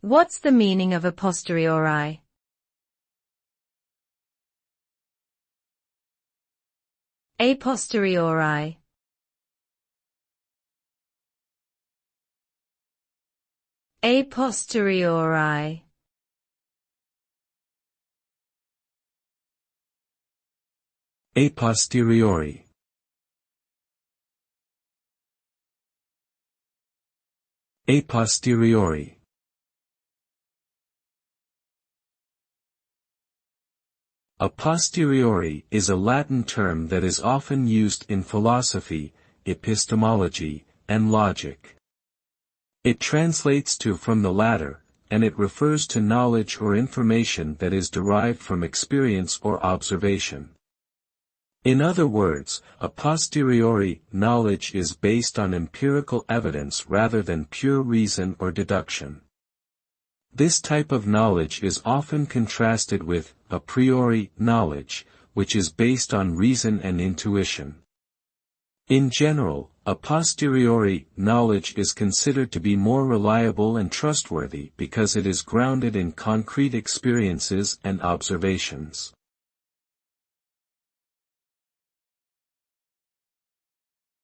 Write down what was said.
What's the meaning of a posteriori? A posteriori. A posteriori. A posteriori. A posteriori. A posteriori is a Latin term that is often used in philosophy, epistemology, and logic. It translates to from the latter, and it refers to knowledge or information that is derived from experience or observation. In other words, a posteriori knowledge is based on empirical evidence rather than pure reason or deduction. This type of knowledge is often contrasted with a priori knowledge, which is based on reason and intuition. In general, a posteriori knowledge is considered to be more reliable and trustworthy because it is grounded in concrete experiences and observations.